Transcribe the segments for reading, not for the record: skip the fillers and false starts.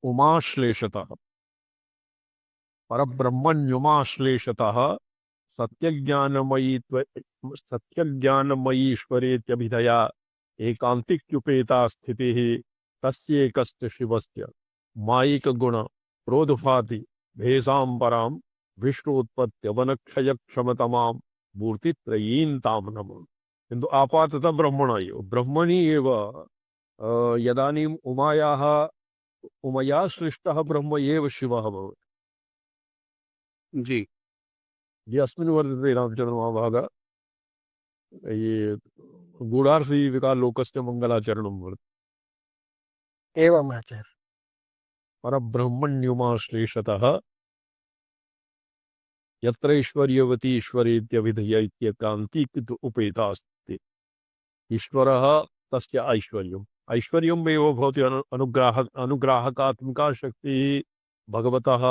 उमाश्लेषतः परब्रह्मण्युमाश्लेषतः सत्यज्ञानमयीश्वरेत्यभिधया एकांतिक्युपेता स्थितिः तस्यैकस्य शिवस्य मायिक गुण प्रोदुभाति भेषां विष्णुत्पत्त्यवनक्षय क्षमतमां मूर्तित्रयीं तां नमः। किन्तु आपाततः ब्रह्मणि एव यदानीम् उमया सृष्टः ब्रह्म एव शिवः भवति। जी। ये अस्मिन् वर्तते रामचरण महाभागा ये गूढ़ार्थी विकालोकस्य मंगलाचरणं वर्तते। एवम् आचार्य। परब्रह्मण्युमाश्लेषतः यत्रैश्वर्यवती ईश्वरेत्यभिधेय इत्येकान्तिक उपेतास्ति। ईश्वरः तस्य ऐश्वर्यम् ऐश्वर्यम् एव भवति अनुग्राहकात्मिका शक्तिः भगवतः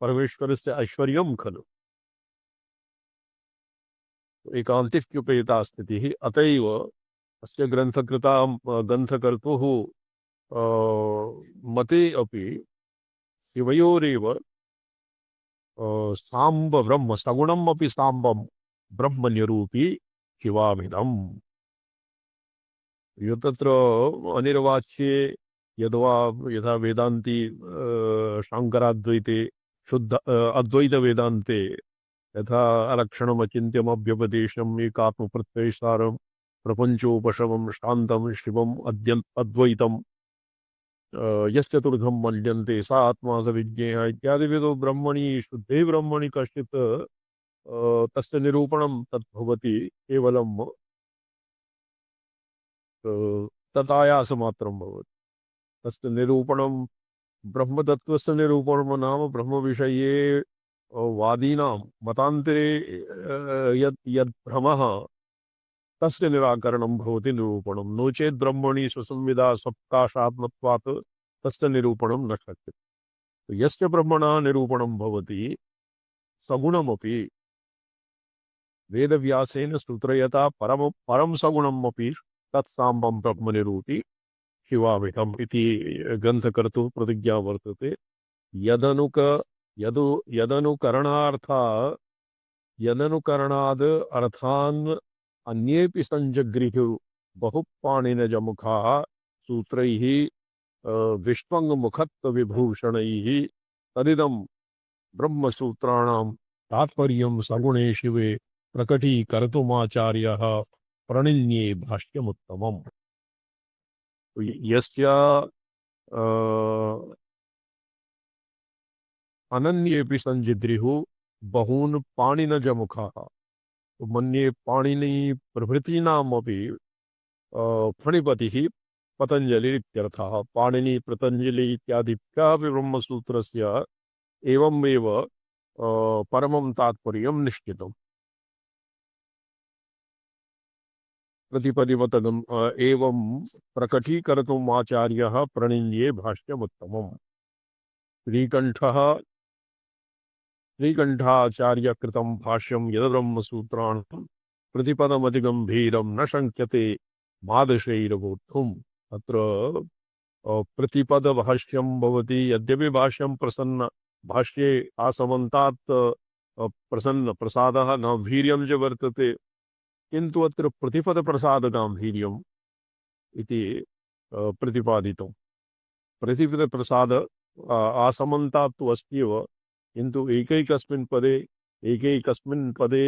परमेश्वरस्य ऐश्वर्यं खलु। एकान्तिक्युपेता स्थितिः अतएव अस्य ग्रन्थकर्तुः मते अपि शिवयोरेव साम्ब ब्रह्म सगुणम् अपि साम्बं ब्रह्म निरूपी शिवामिदम्। तत्र अनिर्वाच्ये यद्वा यथा वेदान्ती शाङ्कराद्वैते शुद्ध अद्वैत वेदान्ते यथा अलक्षणमचिन्त्यमभ्युपदेशम् एकात्मप्रत्ययसारं प्रपञ्चोपशमं शान्तं शिवम् अद्वैतम् यश्चतुर्थं मन्यन्ते सा आत्मा स विज्ञेयः इत्यादि वेदो ब्रह्मणि शुद्धे ब्रह्मणि कश्चित् तस्य निरूपणं तद्भवति केवलं तदायासमात्रं भवति। तस्य निरूपणं ब्रह्मतत्त्वस्य निरूपणं नाम ब्रह्मविषये वादीनां मतान्तरे यद् भ्रमः तस्य निराकरणं भवति निरूपणं। नो चेत् ब्रह्मणि स्वसंविदा स्वप्रकाशात्मत्वात् तस्य निरूपणं न शक्यते। यस्य ब्रह्मणः निरूपणं भवति सगुणमपि वेदव्यासेन सूत्रयता परं सगुणमपि तत्साम्बं ब्रह्म निरूपी शिवामिदम् इति ग्रन्थकर्तुः प्रतिज्ञा वर्तते। यदनुकरणाद् अर्थान् अन्येपि संजगृहुः बहुपाणिनजमुखाः सूत्रैः विश्वङ्गमुखत्वविभूषणैः तदिदं ब्रह्मसूत्राणां तात्पर्यं सगुणे शिवे प्रकटीकर्तुमाचार्यः प्रणिन्ये भाष्यमुत्तमम्। यस्य अनन्येऽपि संजिद्रिहुः बहून् पाणिनजमुखाः। मन्ये पाणिनि प्रभृतीनामपि फणिपतिः पतञ्जलिरित्यर्थः। पाणिनि पतञ्जलि इत्यादिभ्यापि ब्रह्मसूत्रस्य एवमेव परमं तात्पर्यं निश्चितम्। प्रतिपदिमतदम् एवं प्रकटीकर्तुम् आचार्यः प्रणिन्ये भाष्यमुत्तमम्। श्रीकण्ठाचार्यकृतं भाष्यं यद्ब्रह्मसूत्राणां प्रतिपदमतिगम्भीरं न शङ्क्यते मादशैरवोद्धुम्। अत्र प्रतिपदभाष्यं भवति। यद्यपि भाष्यं प्रसन्न भाष्ये आसमन्तात् प्रसन्न प्रसादः गाम्भीर्यं च वर्तते, किन्तु अत्र प्रतिपदप्रसादगाम्भीर्यम् इति प्रतिपादितं। प्रतिपदप्रसाद आसमन्तात् तु अस्त्येव, किन्तु एकैकस्मिन् पदे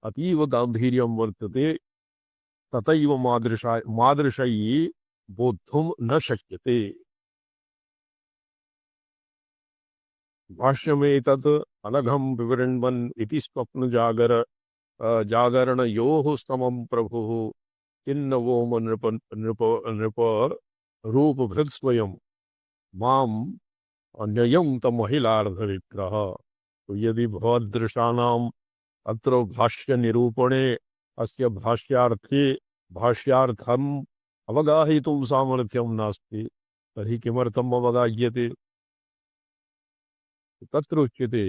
अतीव गाम्भीर्यं वर्तते। तथैव मादृशैः बोद्धुं न शक्यते। भाष्यमेतत् अनघं विवृण्वन् इति जागरणयोः समं प्रभुः किन्नवो नृप नृप नृप रूपभृत् स्वयं माम अन्ययं तमहिलार्धविग्रह। तो यदि भवदृशानाम् अत्र भाष्य निरूपणे अस्य भाष्यार्थम् अवगाहयितुं सामर्थ्यं नास्ति तर्हि किमर्थम् अवगाह्यते? तत्र उच्यते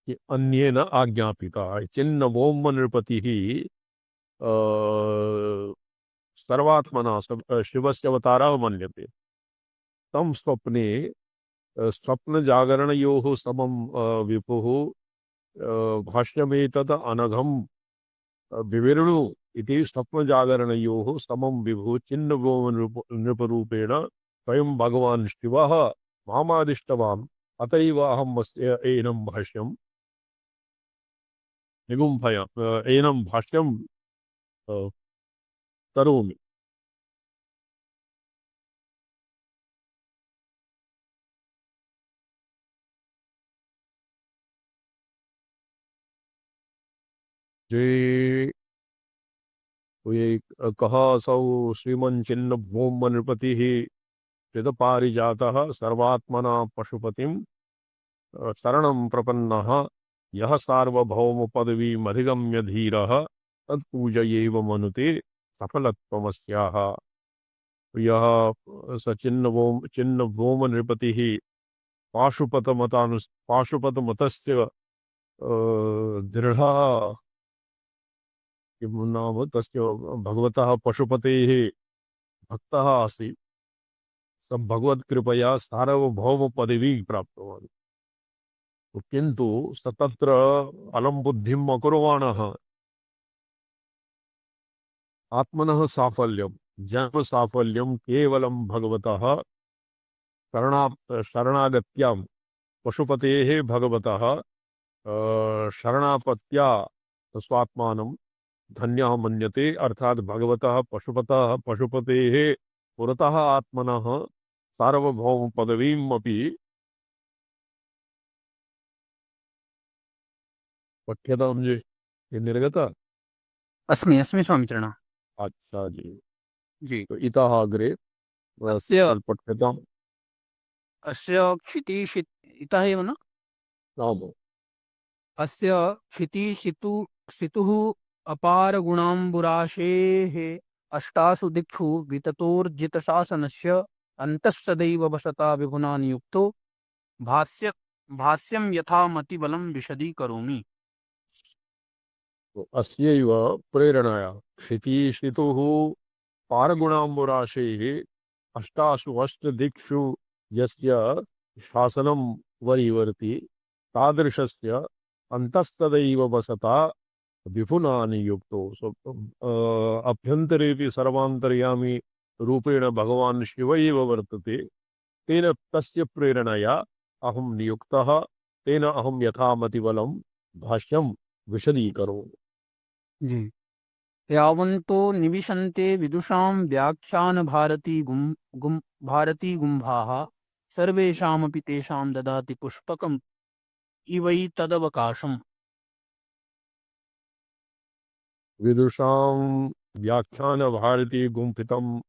कि अन्येन आज्ञापिता। चिन्नवोम नृपतिः सर्वात्मना शिवस्य अवतारः मन्यते। तं स्वप्ने स्वप्नजागरणयोः समं विभुः भाष्यमेतत् अनघं विवृणु इति स्वप्नजागरणयोः समं विभुः चिन्नभोम नृपरूपेण स्वयं भगवान् शिवः मामादिष्टवान् अतैव अहम् अस्य एनं भाष्यं निगुम्फय एनं भाष्यं करोमि। जे कः असौ श्रीमन्चिन्नभौम नृपतिः कृतपारिजातः सर्वात्मना पशुपतिं शरणं प्रपन्नः यः सार्वभौमपदवीमधिगम्य धीरः तत्पूजयैव मनुते सफलत्वमस्याः। यः स चिन्नभौम नृपतिः पाशुपतमतस्य दृढः किं नाम तस्य भगवतः पशुपतेः भक्तः आसीत्। स भगवत्कृपया सार्वभौमपदवीं प्राप्तवान्। किन्तु स तत्र अलं बुद्धिम् अकुर्वाणः आत्मनः साफल्यं जन्म साफल्यं केवलं भगवतः शरणागत्यां पशुपतेः भगवतः शरणापत्या स्वात्मानं धन्यः मन्यते। अर्थात भगवतः पशुपतेः पुरतः आत्मनः सार्वभौम पदवीम् अपि पठ्यतां जी। ये निर्गता। अस्मि अस्मि स्वामिचरण। अच्छा जी। जी। तो इतः अग्रे अस्य पठ्यताम्। अस्य क्षितिशित इतः एव न नाम अस्य क्षितिशितु सितुः अपार गुणाम्बुराशेः अष्टासु दिक्षु विततोर्जितशासनस्य अन्तः सदैव वसता विभुना नियुक्तो भाष्य भाष्यं यथा मतिबलं विशदीकरोमि। अस्यैव प्रेरणया क्षितिशितुः पारगुणाम्बुराशेः अष्टासु अष्टदिक्षु यस्य शासनं वरीवर्ति तादृशस्य अन्तस्तदैव वसता विपुना नियुक्तो। अभ्यन्तरेपि सर्वान्तर्यामी रूपेण भगवान् शिव एव वर्तते। तेन तस्य प्रेरणया अहं नियुक्तः। तेन अहं यथामतिबलं भाष्यं विशदीकरोमि। जी। यावन्तो निविशन्ते विदुषां व्याख्यान भारती गुम्भाः सर्वेषामपि तेषां ददाति पुष्पकम् इवैतदवकाशम्। विदुषां व्याख्यान भारती गुम्फितं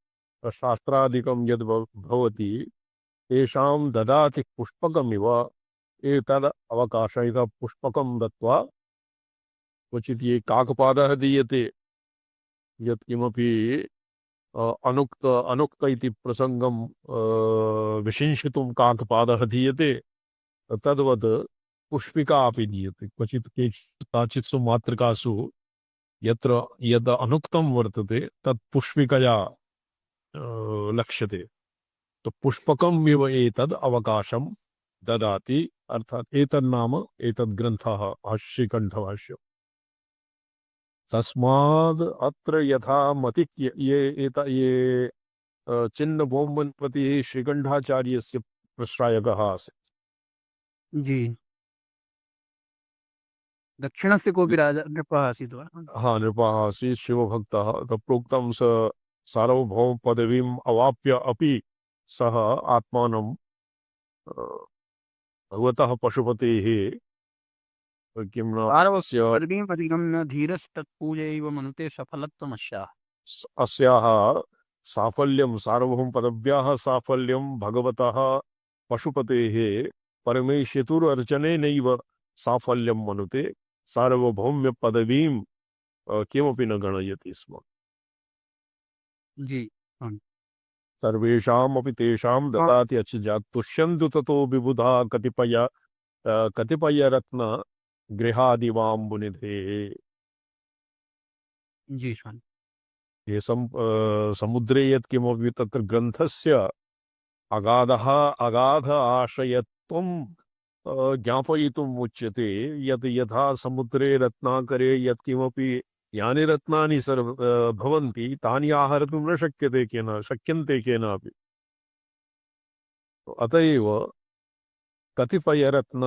शास्त्रादिकं यद् भवति तेषां ददाति पुष्पकमिव। एतद् अवकाशः पुष्पकं दत्वा क्वचित् ये काकपादः दीयते यत्किमपि अनुक्त इति प्रसंगं विशिंशितुं काकपादः दीयते तद्वत् पुष्पिका अपि दीयते। क्वचित् काचित्सु मातृकासु यत्र यद् अनुक्तं वर्तते तत् पुष्पिकया लक्ष्यते। तो पुष्पकम् इव एतद् अवकाशं ददाति। अर्थात् एतद् नाम एतद् ग्रन्थः श्रीकण्ठभाष्यम्। तस्माद् अत्र यथा मति ये चिन्नभौमपतिः श्रीकण्ठाचार्यस्य प्रश्रायकः आसीत्। जी। दक्षिणस्य कोऽपि राजा नृपः आसीत् वा? हाँ, नृपः आसीत् शिवभक्तः। प्रोक्तं स सार्वभौमपदवीम् अवाप्य अपि सः आत्मानं भगवतः पशुपतेः किं सार्वभौमपदवीम् अधिगम्य धीरस्तत्पूजयैव मनुते सफलत्वमस्याः। अस्याः साफल्यं सार्वभौमपदव्याः साफल्यं भगवतः पशुपतेः परमेश्वरर्चनेनैव साफल्यं मनुते। सार्वभौम्य पदवीं किमपि न गणयति स्म। जी। सर्वेषामपि तेषां ददाति अचिजात् तुष्यन्तु ततो विबुधा कतिपयरत्न गृहादिवाम्बुनिधेः। जी स्वामी। ये समुद्रे यत्किमपि तत्र ग्रन्थस्य अगाधः अगाध आशयत्वं ज्ञापयितुम् उच्यते। यत् यथा समुद्रे रत्नाकरे यत्किमपि यानि रत्नानि भवन्ति तानि आहर्तुं न शक्यन्ते केनापि। अत एव कतिपयरत्न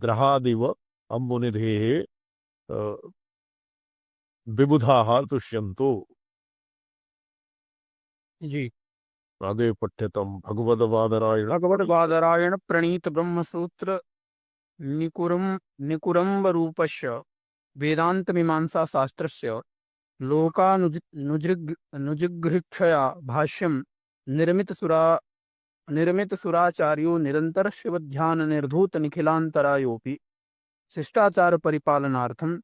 ग्रहादिव अम्बुनिधेः विबुधाः तुष्यन्तु। जी। आगे पठ्यतम भगवद्बादरायण भगवद्बादरायण प्रणीत ब्रह्मसूत्र निकुरम निकुरम्ब रूपस्य वेदांत मीमांसा शास्त्रस्य लोकानुजिघ्रिक्षया भाष्यं निर्मितसुराचार्यो निरन्तर शिवध्यान निर्धूत निखिलान्तरायोऽपि शिष्टाचार परिपालनार्थं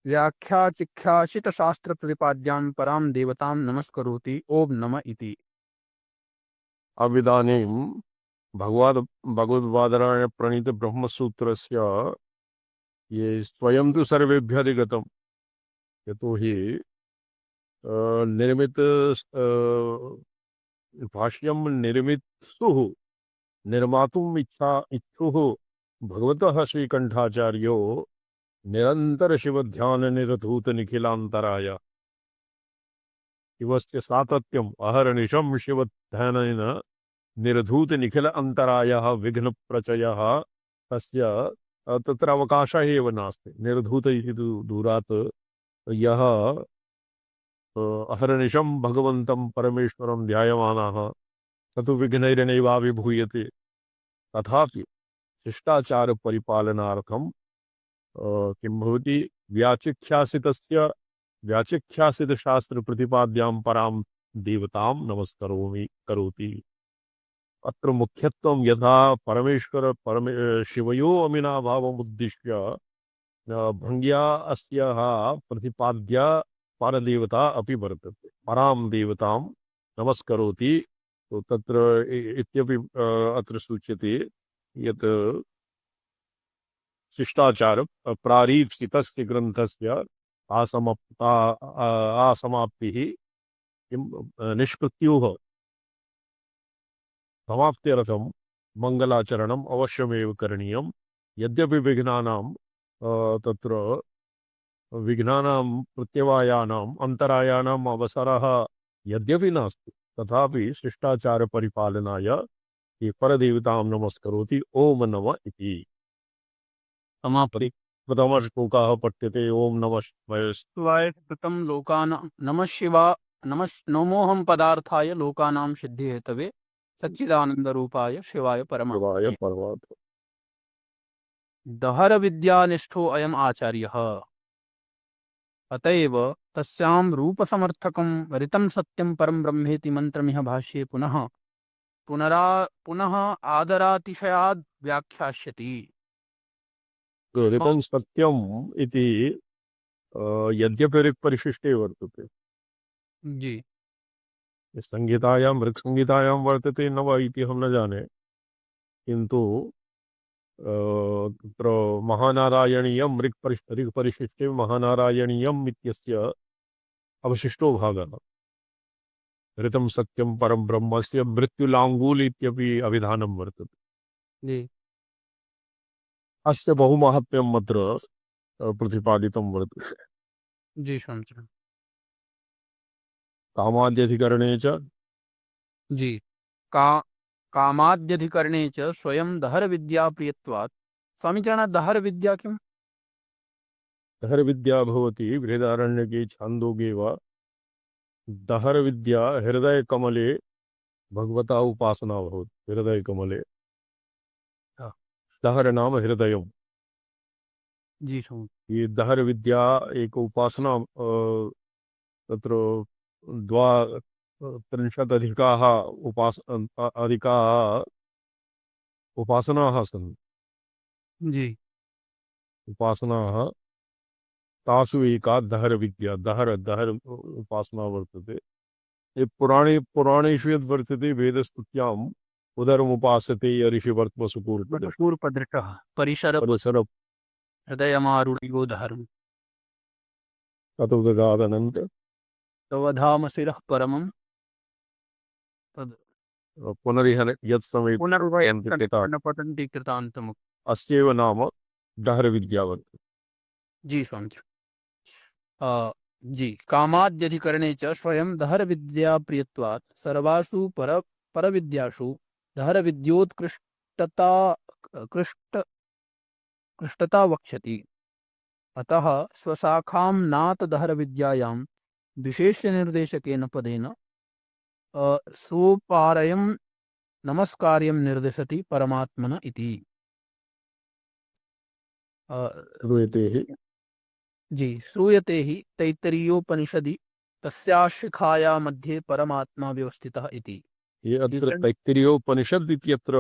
व्याख्याचिख्याशित शास्त्र प्रतिपाद्यां परां देवतां नमस्करोति। ओम नमः इति। अब इदानीं भगवद्बादरायण प्रणीत ब्रह्मसूत्रस्य ये स्वयं तु सर्वेभ्यः अधिगतं। यतोहि निर्मित भाष्यं निर्मित्सुः निर्मातुम् इच्छुः भगवतः श्रीकण्ठाचार्यो निरंतर शिवध्यान निरधूत निखिलान्तराय शिवस्य सातत्यम् अहर्निशं शिवध्यानेन निर्धूत निखिल अंतरायः विघ्न प्रचयः तस्य तत्र अवकाशः एव नास्ति। निर्धूत इति दूरात् यः अहर्निशं भगवन्तं परमेश्वरं ध्यायमानः स तु विघ्नैर्नैवाभिभूयते। तथापि शिष्टाचार परिपालनार्थं किं भवति व्याचिख्यासितस्य व्याचिख्यासित शास्त्र प्रतिपाद्यां परां देवतां नमस्करोमि करोति। अत्र मुख्यत्वं यथा शिवयो अमिनाभावमुद्दिश्य भङ्ग्या अस्याः प्रतिपाद्या परदेवता अपि वर्तते। परां देवतां नमस्करोति। तो तत्र इत्यपि अत्र सूच्यते यत् शिष्टाचार प्रारीप्सितस्य ग्रन्थस्य आसमाप्तिः निष्कृत्युः समाप्त्यर्थं मङ्गलाचरणम् अवश्यमेव करणीयं। यद्यपि तत्र विघ्नानां प्रत्यवायानाम् अन्तरायाणाम् अवसरः यद्यपि नास्ति तथापि शिष्टाचार परिपालनाय ये परदेवतां नमस्करोति। ओम नमः इति समाप्ति। प्रथमः श्लोकः पठ्यते। ओम नमः शिवाय कृतं लोकानां नमः शिवा नमोऽहं पदार्थाय लोकानां सिद्धिहेतवे सच्चिदानन्दरूपाय शिवाय शिवाय परमात्मने। परमात्मने। दहर विद्यानिष्ठो अयम् आचार्यः अतएव तस्यां रूपसमर्थकं ऋतं सत्यं परं ब्रह्मेति मंत्रमिह भाष्ये पुनः आदरातिशयाद् व्याख्यास्यति। ऋतं सत्यम् इति यद्यपि ऋक्परिशिष्टे वर्तते, जी। संहितायां ऋक्संहितायां वर्तते न वा इति अहं न जाने, किन्तु तत्र महानारायणीयं ऋक्परिशिष्टे महानारायणीयम् इत्यस्य अवशिष्टो भागः ऋतं सत्यं परं ब्रह्मस्य मृत्युलाङ्गूल इत्यपि अभिधानं वर्तते। जी। अस्य बहुमाहात्म्यम् अत्र प्रतिपादितं वर्तते। जी समझ। कामाद्यधिकरणे च जी। का कामाद्यधिकरणे च स्वयं दहर विद्या प्रियत्वात्। स्वामी चरण दहर विद्या किम? दहर विद्या भवति बृहदारण्यके छान्दोगे वा दहर विद्या हृदय कमले भगवता उपासना भवति। हृदय कमले दहर नाम हृदयम्। जी समझ। ये दहर विद्या एक उपासना तत्र द्वा त्रिंशदधिकाः अधिकाः उपासनाः सन्ति। जी। उपासनाः तासु एका दहर विद्या दहर दहर उपासना वर्तते। ये पुराणेषु यद् वर्तते वेदस्तुत्याम् उदरमुपासते पूर्वपदृशः परिसर परिसर हृदयमारुढयो दहरम् ततो ददादनन्त तवधाम शिरः परमं तद् पुनरिह यत्समये पुनर्वयं पठन्ति कृतान्तमुक्। अस्यैव नाम डहर विद्या वर्तते। जी स्वामी जी। जी कामाद्यधिकरणे च स्वयं दहर विद्या प्रियत्वात् सर्वासु परविद्यासु दहर विद्योत्कृष्टता कृष्ट कृष्टता वक्ष्यति। अतः स्वशाखां नात दहर विद्यायां विशेष्य निर्देशकेन पदेन सोपारयं नमस्कार्यं निर्दिशति परमात्मन इति। श्रूयते हि जी श्रूयते हि तैत्तरीयोपनिषदि तस्याः शिखाया मध्ये परमात्मा व्यवस्थितः इति। ये अत्र तैत्तिरीयोपनिषद् इत्यत्र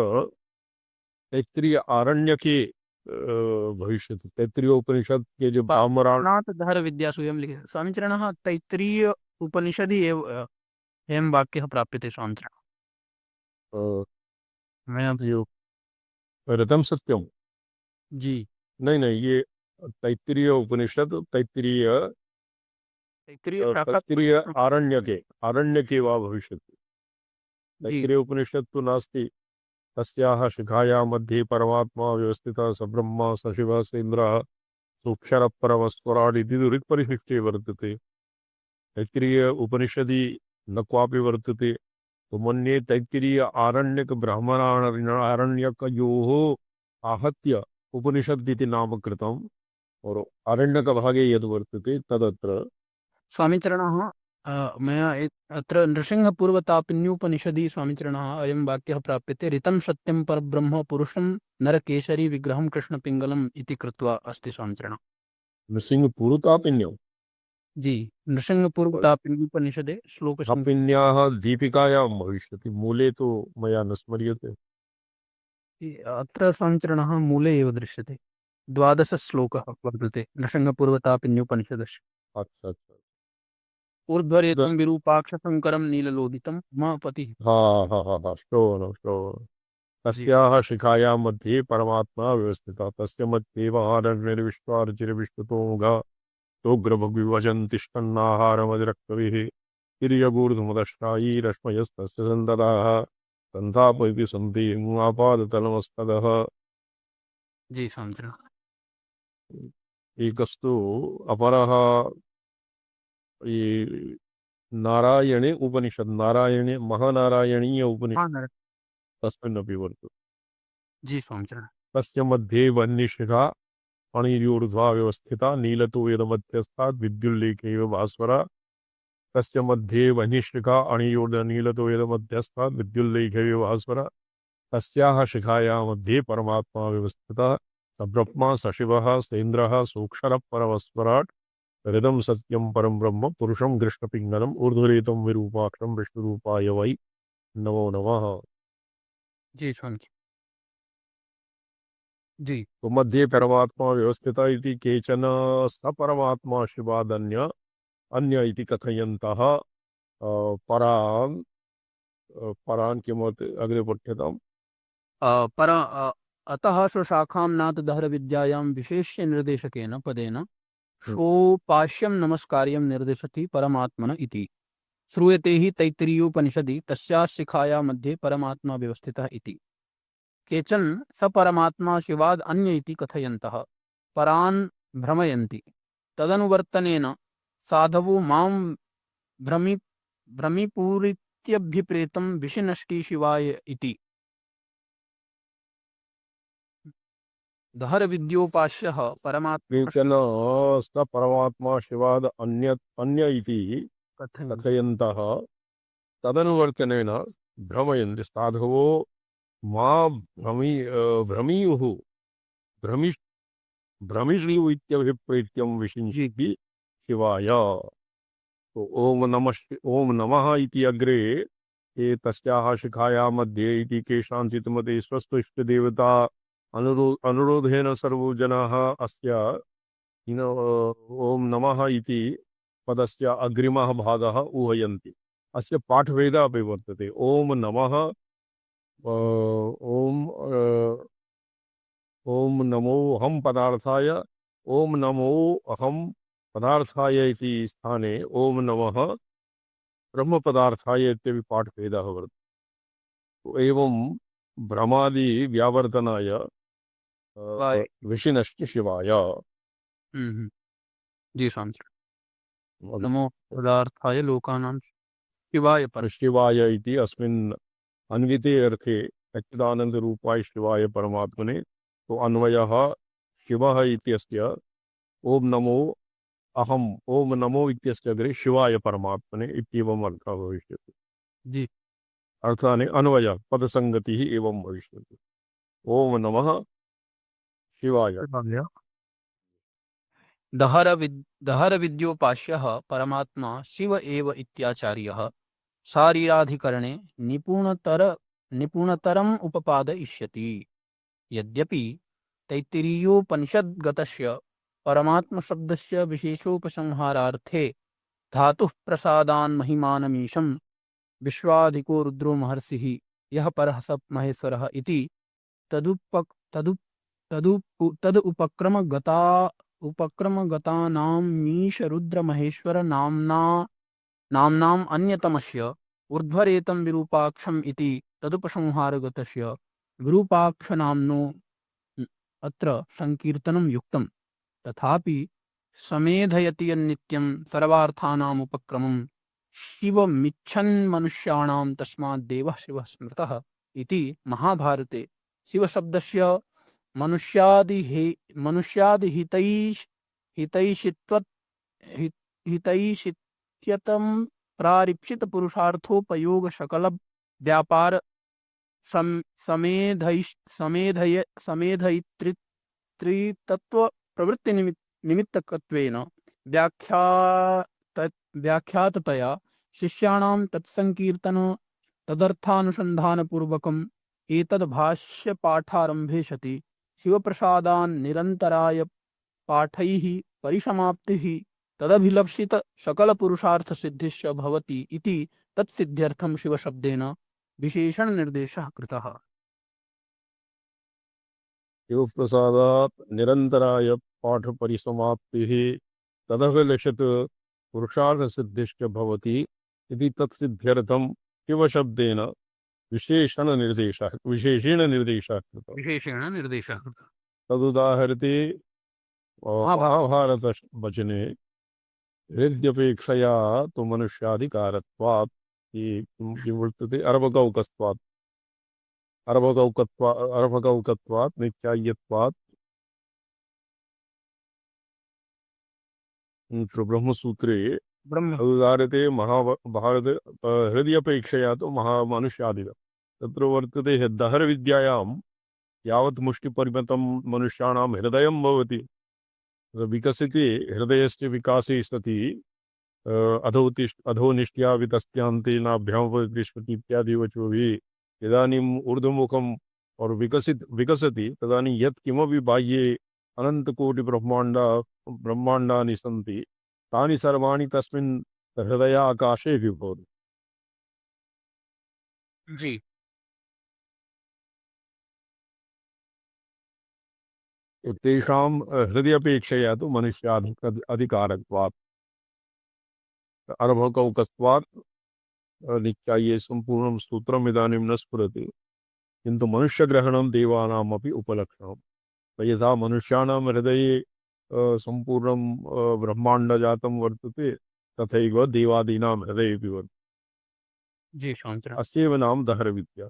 तैत्तिरीय आरण्यके भविष्यति। तैत्तिरीयोपनिषद के जो ब्राह्मणान् दहर विद्यासु एवं लिखे स्वामीचरणः तैत्तरीय उपनिषदि एव एवं वाक्यः प्राप्यते स्वामीचरणः। मैं अब जो रतम सत्यम जी नहीं ये तैत्तिरीय उपनिषद तैत्तिरीय तैत्तिरीय आरण्यके वा भविष्यति। तैत्तिरीय उपनिषद तो नास्ति। तस्याः शिखायाः मध्ये परमात्मा व्यवस्थितः स ब्रह्म स शिवः स इन्द्रः सोऽक्षरः परमस्वराट् इति ऋक्परिशिष्टे वर्तते। तैत्तिरीय उपनिषदि न क्वापि वर्तते। तो मन्ये तैत्तिरीय आरण्यक ब्राह्मणान् आरण्यकयोः आहत्य उपनिषद् इति नाम कृतम् और आरण्यकभागे यद् वर्तते तदत्र स्वामीचरणः मया अत्र नृसिंहपूर्वतापिन्युपनिषदि स्वामीचरणः अयं वाक्यः प्राप्यते ऋतं सत्यं परब्रह्म पुरुषं नरकेशरी विग्रहं कृष्णपिङ्गलम् इति कृत्वा अस्ति स्वामीचरणः। नृसिंहपूर्वतापिन्यौ जी नृसिंहपूर्वतापिन्युपनिषदे श्लोकसङ्ख्या तापिन्याः दीपिकायां भविष्यति। मूले तो मया न स्मर्यते। अत्र स्वामीचरणः मूले एव दृश्यते। 12 श्लोकः वर्तते नृसिंहपूर्वतापिन्युपनिषदस्य। अच्छा अच्छा ऊर्ध्वरेतं विरूपाक्षशङ्करं नीललोहितं उमापतिः। हाँ श्रवण तस्याः शिखायां मध्ये परमात्मा व्यवस्थितः तस्य मध्ये महारण्यविश्वार्चिरविष्णुतोमुखः तोग्रभग्विभजन् तिष्ठन्नाहारमधिरक्तभिः तिर्यगूर्धमुदश्रायी रश्मयस्तस्य सन्तताः सन्तापैपि सन्ति आपादतलमस्तदः। जी स्वामीचरण। एकस्तु अपरः ये नारायणे उपनिषद नारायणे महानारायणीय उपनिषद तस्मिन्नपि वर्तते। जी स्वामीचरण। तस्य मध्ये वह्निशिखा अणिर्यूर्ध्वा व्यवस्थिता नीलतो यदमध्यस्थात् विद्युल्लेखैव भास्वरा तस्य मध्ये वह्निशिखा अणियूर्ध्व नीलतो यदमध्यस्थात् विद्युल्लेखैव भास्वरा तस्याः शिखायाः मध्ये परमात्मा व्यवस्थितः स ब्रह्मा स शिवः स इन्द्रः सोऽक्षरः परमस्वराट् हृदं सत्यं परं ब्रह्म पुरुषं कृष्णपिङ्गलम् ऊर्ध्वरेतं विरूपाक्षं विष्णुरूपाय वै नमो नमः। जी स्वामी जी। तो मध्ये परमात्मा व्यवस्थिता इति केचन स परमात्मा शिवादन्य अन्य इति कथयन्तः परान् परान् किमर्थ अग्रे पठ्यताम्। अतः स्वशाखां नाथ दहर विद्यायां विशेष्य निर्देशकेन पदेन सोपास्यं नमस्कार्यं निर्दिशति परमात्मन इति। श्रूयते हि तैत्तिरीयोपनिषदि तस्याः शिखाया मध्ये परमात्मा व्यवस्थितः इति। केचन स परमात्मा शिवाद् अन्य इति कथयन्तः परान् भ्रमयन्ति। तदनुवर्तनेन साधवो मां भ्रमिपूरित्यभिप्रेतं विशिनष्टि शिवाय इति। दहर विद्योपास्यः परमात्मा केचन स परमात्मा शिवाद अन्य इति कथयन्तः तदनुवर्तनेन भ्रमयन्ति साधवो मा भ्रमीयुः भ्रमिष्युः इत्यभिप्रेत्यं विशिंषति शिवाय। तो ओम नमः इति अग्रे ये तस्याः शिखायाः मध्ये इति केषाञ्चित् मते स्वस्व इष्टदेवता अनुरोधेन सर्वो जनाः अस्य ओम नमः इति पदस्य अग्रिमः भागः ऊहयन्ति। अस्य पाठभेदः अपि वर्तते। ओम नमः ओम नमो अहं पदार्थाय ओम नमो अहं पदार्थाय इति स्थाने ओम नमः ब्रह्म पदार्थाय इत्यपि पाठभेदः वर्तते। एवं भ्रमादि व्यावर्तनाय वाय विशिनश्च शिवाय। जी स्वामी नमो पदार्थाय लोकानां शिवाय पर शिवाय इति अस्मिन् अन्विते अर्थे सच्चिदानन्दरूपाय शिवाय परमात्मने तो अन्वयः शिवः इत्यस्य ओम नमो अहम ओम नमो इत्यस्य अग्रे शिवाय परमात्मने इत्येवम् अर्थः भविष्यति। जी अर्थानि अन्वय पदसंगतिः एवं भविष्यति। ओम नमः शिवाय। दहर विद्योपास्यः परमात्मा शिव एव इत्याचार्यः शारीराधिकरणे निपुणतरम् उपपादयिष्यति। यद्यपि तैत्तिरीयोपनिषद्गतस्य परमात्मशब्दस्य विशेषोपसंहारार्थे धातुः प्रसादान् महिमानमीशं विश्वाधिको रुद्रो महर्षिः यः परः स महेश्वरः इति तदुप तदुप तदुपक्रमगता उपक्रमगतानामीश रुद्रमहेश्वर नाम्नाम् अन्यतमस्य ऊर्ध्वरेतं विरूपाक्षम् इति तदुपसंहारगतस्य विरूपाक्षनाम्नो अत्र संकीर्तनं युक्तं। तथापि समेधयति यन्नित्यं सर्वार्थानाम् उपक्रमं शिवमिच्छन् मनुष्याणां तस्माद् देवः शिवः स्मृतः इति महाभारते शिवशब्दस्य हितैषित्यतं प्रारीप्सित पुरुषार्थोपयोग सकल व्यापार समेधयितृत्व प्रवृत्ति निमित्तकत्वेन व्याख्याततया शिष्याणां तत्संकीर्तन तदर्थानुसंधानपूर्वकम् एतद्भाष्यपाठारम्भे सति शिवप्रसादान् निरन्तराय पाठैः परिसमाप्तिः तदभिलप्सित सकलपुरुषार्थसिद्धिश्च भवति इति तत्सिद्ध्यर्थं शिवशब्देन विशेषणनिर्देशः कृतः। शिवप्रसादात् निरन्तराय पाठपरिसमाप्तिः तदभिलषित पुरुषार्थसिद्धिश्च भवति इति तत्सिद्ध्यर्थं शिवशब्देन विशेषेण निर्देशः कृतः। तदुदाहरति महाभारतवचने हृद्यपेक्षया तु मनुष्याधिकारत्वात् किं वर्तते अर्भकौकत्वात् नित्यायत्वात् ब्रह्मसूत्रे उदाहरते महाभारत हृदयपेक्षया तो मनुष्याधिकार तत्र वर्तते दहरविद्यायां यावत् मुष्टिपरिमितं मनुष्याणां हृदयं भवति विकसिते हृदयस्य विकासे सति अधोनिष्ट्या वितस्त्यान्ते नाभ्यामुपतिष्ठति इत्यादि वचोभिः इदानीम् ऊर्ध्वमुखम् और विकसति तदानीं यत् किमपि बाह्ये अनन्तकोटिब्रह्माण्डानि सन्ति तानि सर्वाणि तस्मिन् हृदयाकाशे विभवन्ति। जी तेषां हृदयपेक्षया तु मनुष्याधिकारत्वात् अर्भकौकत्वात् नित्याये सम्पूर्णं सूत्रम् इदानीं न स्फुरति किन्तु मनुष्यग्रहणं देवानामपि उपलक्षणं। यथा मनुष्याणां हृदये सम्पूर्णं ब्रह्माण्ड जातं वर्तते तथैव देवादीनां हृदयेपि वर्तते। जी शांति अस्यैव नाम दहरविद्या।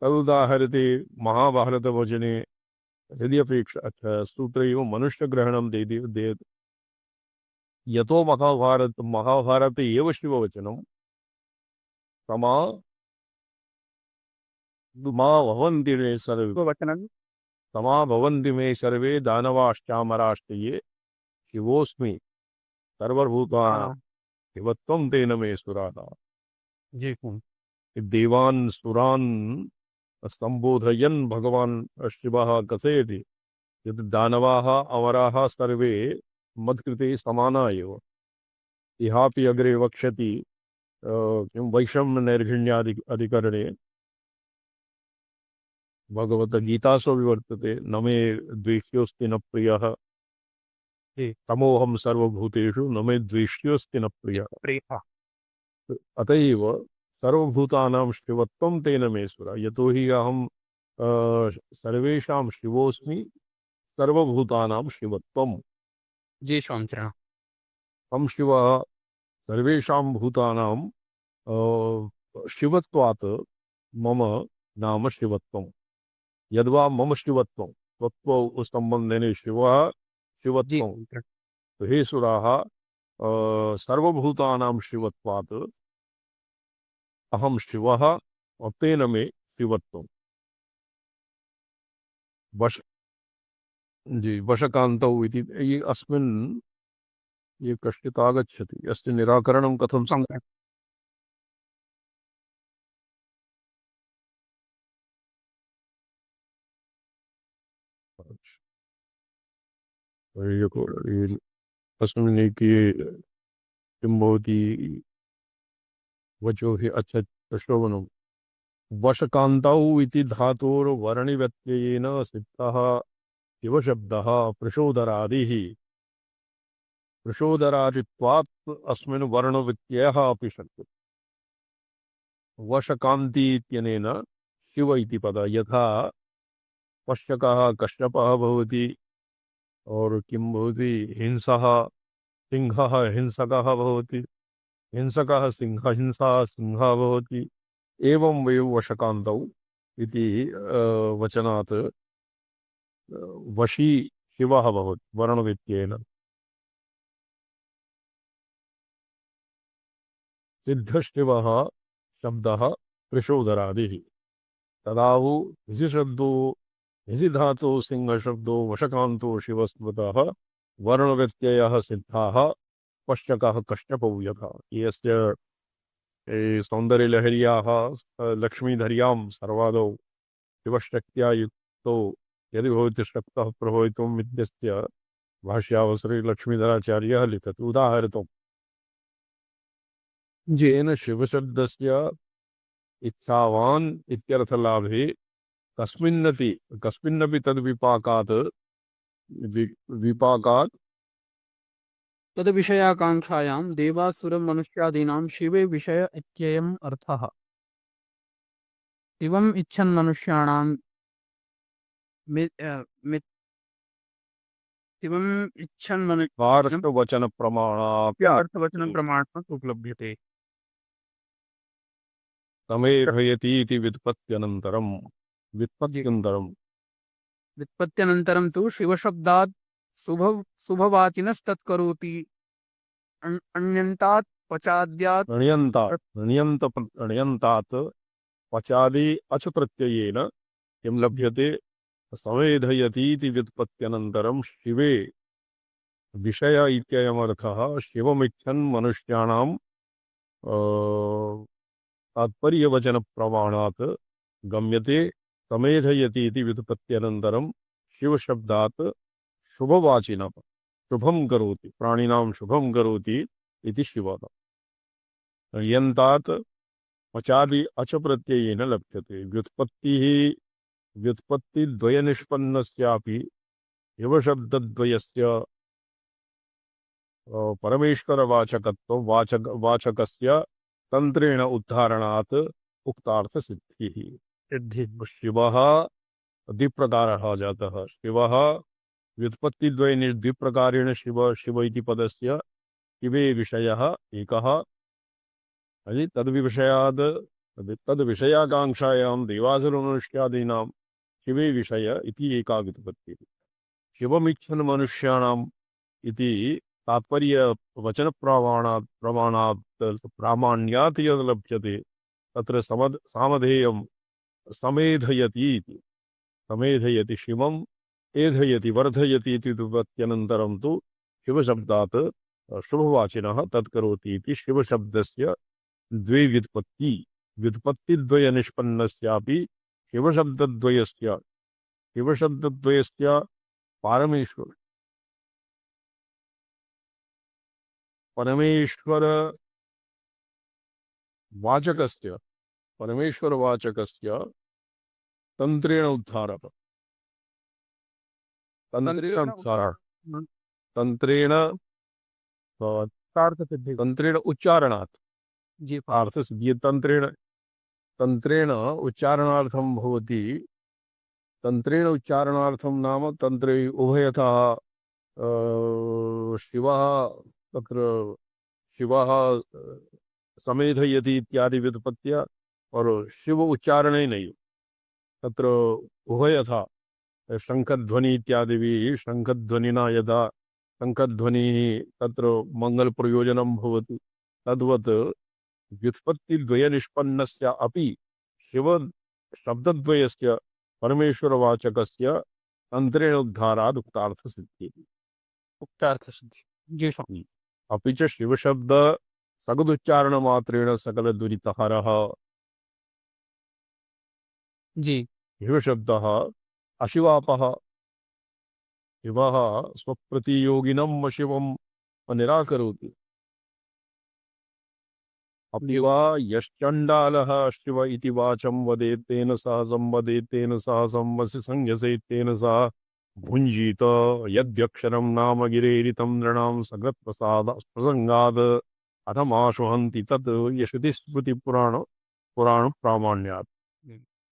तदुदाहरते महाभारतवचने हृदयपेक्षा सूत्रैव मनुष्यग्रहणं दे यतो महाभारते एव शिववचनं तमा भवन्ति मे सर्वे तमा भवन्ति मे सर्वे दानवाश्चामराश्चये शिवोऽस्मि सर्वभूतानां शिवत्वं तेन मे सुराः। जी देवान् सुरान् संबोधयन् भगवान् शिवः कथयति यत् दानवाः अमराः सर्वे मत्कृते समाना एव। इहापि अग्रे वक्ष्यति वैषम्यनैर्घृण्यादि अधिकरणे भगवद्गीतासु विवर्तते न मे द्वेष्योऽस्ति न प्रियः तमोहं सर्वभूतेषु न मे द्वेष्योऽस्ति न प्रियः। अतएव सर्वभूतानां शिवत्वं तेन मे सुरा, यतो हि अहं सर्वेषां शिवोऽस्मि, सर्वभूतानां शिवत्वम्। जी स्वामिचरण। हम शिवः सर्वेषां भूतानां शिवत्वात् मम नाम शिवत्वम्। यद्वा मम शिवत्वं तत्त्व संबंधेन शिवः जी शिवत्वं। स्वामिचरण। तो हे सुराः, सर्वभूतानां शिवत्वात् अहं शिवः और तेन मे शिवत्वम्। वश जी वशकान्तौ इति ये अस्मिन् ये कश्चित् आगच्छति, अस्य निराकरणं कथं स्यात्? स्वामिचरण। अस्मिन् एके किं भवति, वचो हि श्रवणं। वशकान्तौ इति धातोर्वर्णिव्यत्ययेन सिद्धः शिवशब्दः प्रचोदरादिः। प्रचोदरादित्वात् अस्मिन् वर्णव्यत्ययः अपि शक्यते। वशकान्ति इत्यनेन शिव इति पद, यथा पश्यकः कश्यपः भवति, और किं भवति, हिंसः सिंहः हिंसकः भवति, हिंसकः सिंह हिंसा सिंहः भवति। एवं वै वशकान्तौ इति वचनात् वशी शिवः भवति वर्णव्यत्ययेन। सिद्धशिवः शब्दः प्रचोदरादिः। तदाहु निसि शब्दो निसि धातु सिंह शब्दो वशकान्तो शिवस्मृतः वर्णव्यत्ययः सिद्धाः पश्यकः कश्यपौ यथा। यस्य सौन्दर्यलहर्याः लक्ष्मीधर्यां सर्वादौ शिवशक्त्या युक्तो यदि भवति शक्तः प्रभवितुम् इत्यस्य भाष्यावसरे लक्ष्मीधराचार्यः लिखति। उदाहर्तुम् जी येन शिवशब्दस्य इच्छावान् इत्यर्थलाभे कस्मिन्नपि तद्विपाकात् विपाकात् तद विषयाकांक्षायां देवासुरमनुष्यादीनां शिवे विषय इत्ययम् अर्थः। शिवम् इच्छन् मनुष्याणां शिवम् इच्छन् मनुष्याणां पार्श्ववचन प्रमाणात् अर्थवचनं प्रमाणात् उपलभ्यते। तमेर्हयति इति व्युत्पत्त्यनन्तरम् जी व्युत्पत्त्यन्तरम् व्युत्पत्त्यनन्तरं तु शिवशब्दात् शुभवाचिनस्तत्करोति अन्यन्तात् पचाद्यात् ण्यन्तात् पचादि अच प्रत्ययेन किं लभ्यते, संवेदयति इति व्युत्पत्त्यनन्तरं शिवे विषय इत्ययमर्थः शिवमिच्छन् मनुष्याणां तात्पर्यवचनप्रमाणात् गम्यते। समेधयति इति व्युत्पत्त्यनन्तरं शिवशब्दात् शुभवाचिनः शुभं करोति, प्राणिनां शुभं करोति इति शिवः। यन्तात् पचादि अच प्रत्ययेन लभ्यते। व्युत्पत्तिद्वयनिष्पन्नस्यापि शिवशब्दद्वयस्य परमेश्वरवाचकत्वं वाचकस्य तन्त्रेण उद्धारणात् उक्तार्थसिद्धिः। शिवः द्विप्रकारः जातः। शिवः व्युत्पत्तिद्वये द्विप्रकारेण शिव इति पदस्य शिवे विषयः एकः, तद्विषयाकांक्षायां देवासुरमनुष्यादीनां शिवे विषय इति एका व्युत्पत्तिः। शिवमिच्छन् मनुष्याणाम् इति तात्पर्यवचनप्रमाणात् प्रामाण्यात् यद् लभ्यते तत्र सामधेयं समेधयति इति। समेधयति शिवम् एधयति वर्धयति इति व्युत्पत्त्यनन्तरं तु शिवशब्दात् शुभवाचिनः तत्करोति इति शिवशब्दस्य द्वे व्युत्पत्तिद्वयनिष्पन्नस्यापि शिवशब्दद्वयस्य परमेश्वरवाचकस्य तन्त्रेण उद्धारः। तन्त्रेण उच्चारणात् जी पांच। अर्थसिद्धिः तन्त्रेण तन्त्रेण उच्चारणार्थं भवति। तन्त्रेण उच्चारणार्थं नाम तन्त्रे उभयतः शिवः तत्र शिवः समेधयति इत्यादि व्युत्पत्त्या और शिव उच्चारणेनैव तत्र उभयतः शङ्खध्वनि इत्यादिभिः शङ्खध्वनिना यदा शङ्खध्वनिः तत्र मङ्गलप्रयोजनं भवति तद्वत् व्युत्पत्तिद्वयनिष्पन्नस्य अपि शिवशब्दद्वयस्य परमेश्वरवाचकस्य तन्त्रेण उद्धारात् उक्तार्थसिद्धिः। उक्तार्थ सिद्धि। जी स्वामी। अपि च शिवशब्द सगदुच्चारणमात्रेण सकलदुरितहरः। जी। शिवशब्दः अशिवापः। शिवः स्वप्रतियोगिनं शिवं निराकरोति। अपि वा यश्चण्डालः शिव इति वाचं वदेत् तेन सह संवदेत् तेन सह संवसि संयसेत् तेन सह भुञ्जीत यद्यक्षरं नाम गिरेरितं नृणां सगत्प्रसाद प्रसंगाद अथमाशुहन्ति तत् यशति पुराण प्रामाण्यात्।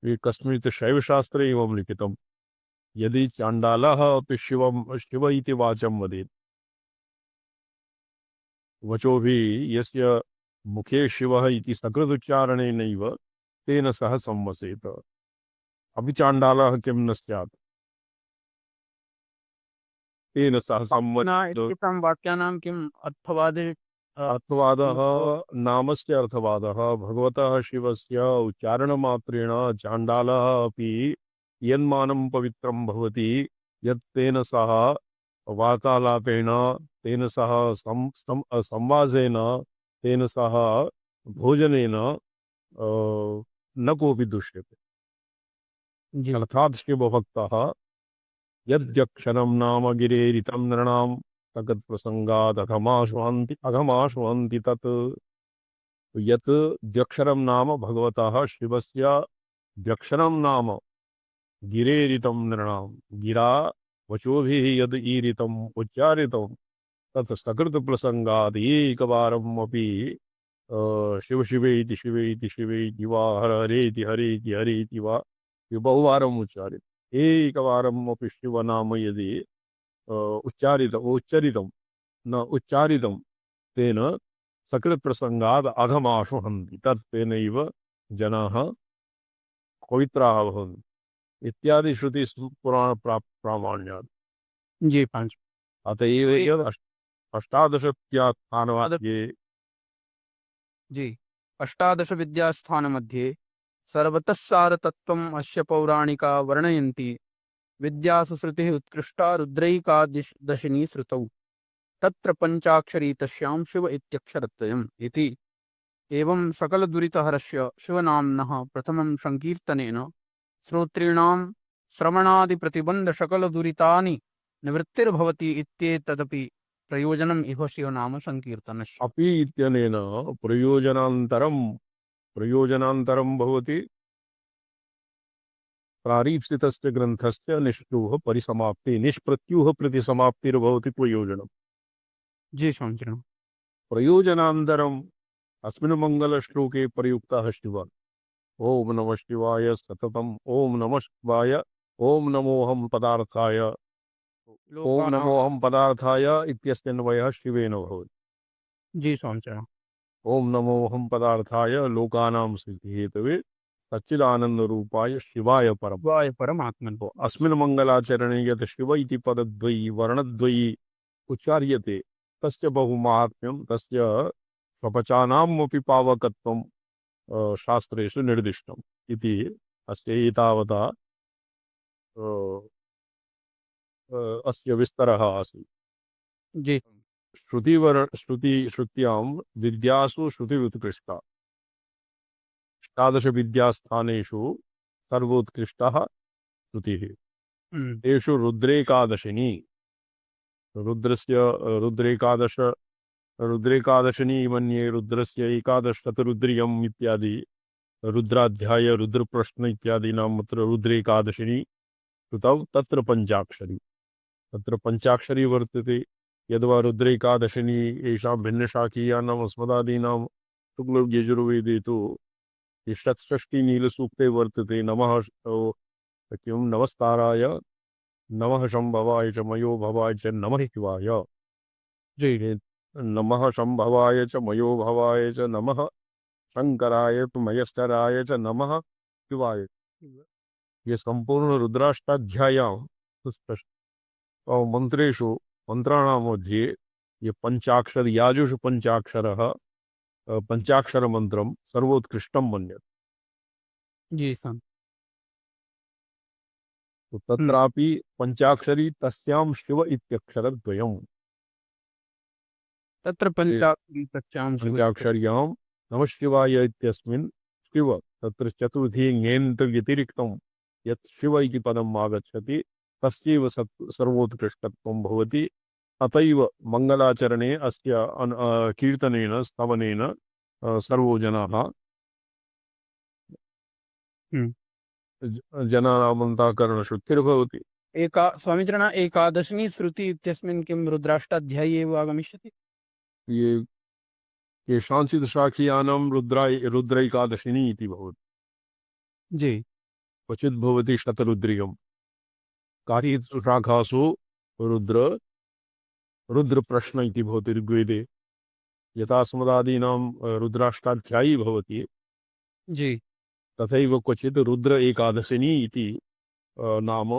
ये कस्मिंश्चित् शैवशास्त्रे एवं लिखितं यदि चाण्डालः अपि शिव इति वाचं वदेत् वचोभिः यस्य मुखे शिवः इति सकृदुच्चारणेनैव तेन सह संवसेत। अपि चाण्डालः किं न स्यात् तेन सह इत्येषां वाक्यानां किम् अर्थवादे अर्थवादः नामस्य अर्थवादः भगवतः शिवस्य उच्चारणमात्रेण चाण्डालः अपि यन्मानं पवित्रं भवति यत् तेन सह वार्तालापेन तेन सह संवादेन तेन सह भोजनेन न कोऽपि दुष्यते। जी। अर्थात् शिवभक्तः यद्यक्षरं नाम गिरेरितं नृणां तगत्प्रसंगात् अघमाशुहन्ति तत् यत् द्यक्षरं नाम भगवतः शिवस्य द्यक्षरं नाम गिरेरितं नृणां गिरा वचोभिः यद् ईरितम् उच्चारितं तत् सकृत्प्रसंगात् एकवारम् अपि शिव शिवेति शिवेति शिवेति वा हर हरेति हरेति हरेति वा बहुवारम् उच्चारित एकवारम् अपि शिवनाम यदि उच्चारितं न उच्चारितं तेन सकृत्प्रसंगात् अधमाशु हन्ति तत् तेनैव जनाः पवित्राः भवन्ति इत्यादि श्रुति पुराण प्रामाण्यात्। जी पांच। अत एव अष्टादशत्यात्मानवाक्ये जी। अष्टादश विद्यास्थानमध्ये सर्वतः सारतत्त्वम् अस्य पौराणिका वर्णयन्ति। विद्यासु श्रुतिः उत्कृष्टा रुद्रैकादशिनी श्रुतौ तत्र पञ्चाक्षरी तस्यां शिव इत्यक्षरद्वयम् इति। एवं सकलदुरितहरस्य शिवनाम्नः प्रथमं संकीर्तनेन श्रोतॄणां श्रवणादिप्रतिबन्धसकलदुरितानि निवृत्तिर्भवति इत्येतदपि प्रयोजनम् इह शिवनाम संकीर्तनस्य। अपि इत्यनेन प्रयोजनान्तरं भवति प्रारीप्सितस्य ग्रन्थस्य निष्ठुः परिसमाप्ति निष्प्रत्युः प्रतिसमाप्तिर्भवति प्रयोजनम्। जी स्वामी। प्रयोजनान्तरम् अस्मिन् मङ्गलश्लोके प्रयुक्तः शिवः ओम नमः शिवाय सततम् ओम नमः शिवाय ओम नमोऽहं पदार्थाय ओम नमोऽहं पदार्थाय इत्यस्यान्वयः शिवेन भवति। जी स्वामी। ओम नमोऽहं पदार्थाय लोकानां सिद्धिहेतवे सच्चिदानन्दरूपाय शिवाय परमात्मन्। अस्मिन् मङ्गलाचरणे यत् शिव इति पदद्वयी वर्णद्वयी उच्चार्यते तस्य बहुमाहात्म्यं तस्य स्वपचानामपि पावकत्वं शास्त्रेषु निर्दिष्टम् इति अस्य एतावता अस्य विस्तरः आसीत्। जी। श्रुत्यां विद्यासु श्रुतिरुत्कृष्टा अष्टादश विद्यास्थानेषु सर्वोत्कृष्टः श्रुतिः तेषु रुद्रेकादशिनी रुद्रेकादशिनी मन्ये रुद्रस्य एकादश शतरुद्रियम् इत्यादि रुद्राध्याय रुद्रप्रश्न इत्यादीनां अत्र रुद्रेकादशिनी श्रुतौ तत्र पञ्चाक्षरी वर्तते यद्वा रुद्रेकादशिनी येषां भिन्नशाखीयानाम् अस्मदादीनां शुक्लयजुर्वेदे तु षट्षष्टिनीलसूक्ते वर्तते नमः किं नमस्ताराय नमः शंभवाय च मयो भवाय च नमः शिवाय। जी नमः शंभवाय च मयो भवाय च नमः शंकराय मयस्कराय च नमः शिवाय। ये संपूर्ण रुद्राष्टाध्याय्यां मंत्रेषु मंत्राणां मध्ये ये पंचाक्षर याजुषु पंचाक्षरः पंचाक्षर मंत्रम सर्वोत्कृष्टं मन्यते। जी स्वामी। तो तत्रापि पंचाक्षरी तस्यां शिव इत्यक्षरद्वयम्। तत्र पंचाक्षरी तस्यां शिव पंचाक्षर्यां नमः शिवाय इत्यस्मिन् शिव तत्र चतुर्थी ङेन्त व्यतिरिक्तं यत् शिव इति पदम् आगच्छति तस्यैव सर्वोत्कृष्टत्वं भवति। अतैव मङ्गलाचरणे अस्य कीर्तनेन स्तवनेन सर्वो जनाः जनानाम् अन्तःकरणशुद्धिर्भवति। स्वामिचरण एकादशिनी श्रुति इत्यस्मिन् किं रुद्राष्टाध्यायी एव आगमिष्यति? ये केषाञ्चित् शाखीयानां रुद्रैकादशिनी इति भवति। जी क्वचित् भवति शतरुद्रियम्। काचित् शाखासु रुद्रप्रश्न इति भवति ऋग्वेदे। यथा स्मदादीनां रुद्राष्टाध्यायी भवति जी तथैव क्वचित् रुद्र एकादशिनी इति नाम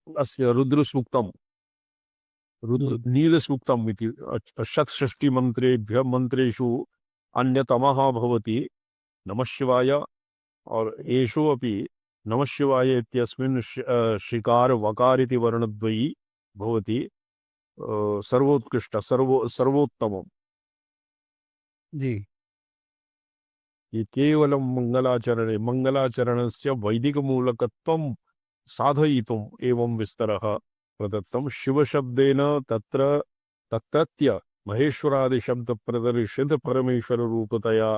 अस्य रुद्रसूक्तं नीलसूक्तम् इति षट्षष्टिमन्त्रेभ्यः मन्त्रेषु अन्यतमः भवति नमः शिवाय। और एषु अपि नमः शिवाय इत्यस्मिन् षिकार वकार इति वर्णद्वयी भवति सर्वोत्कृष्ट सर्वोत्तमम्। जी ये केवलं मङ्गलाचरणस्य वैदिकमूलकत्वं साधयितुम् एवं विस्तरः प्रदत्तं। शिवशब्देन तत्र तत्रत्य महेश्वरादिशब्दप्रदर्शित परमेश्वररूपतया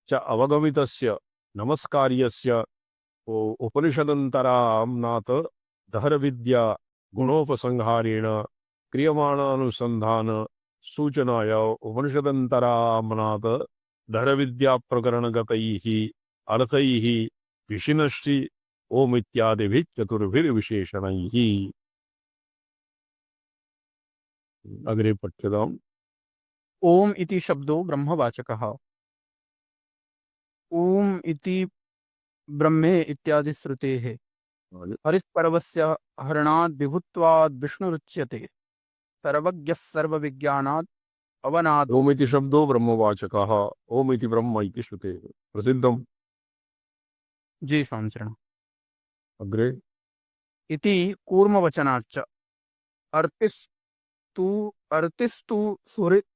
च अवगमितस्य नमस्कार्यस्य उपनिषदन्तराम्नात् दहरविद्या गुणोपसंहारेण क्रियमाणानुसन्धान सूचनाय उपनिषदन्तराम्नात् दहरविद्याप्रकरणगतैः अर्थैः विशिनष्टि ओम इत्यादिभिः चतुर्भिर्विशेषणैः। अग्रे पठ्यताम्। ओम इति शब्दो ब्रह्मवाचकः। ओम इति ब्रह्मे इत्यादि श्रुतेः हरिपर्वस्य हरणाद् विभुत्वाद् विष्णुरुच्यते सर्वज्ञः सर्वविज्ञानात् अवनात्। ओम इति शब्दो ब्रह्मवाचकः। ओम इति ब्रह्म इति श्रुतेः प्रसिद्धम्। जी स्वामिचरण। अग्रे इति कूर्मवचनाच्च अर्तिस्तु सुहृत्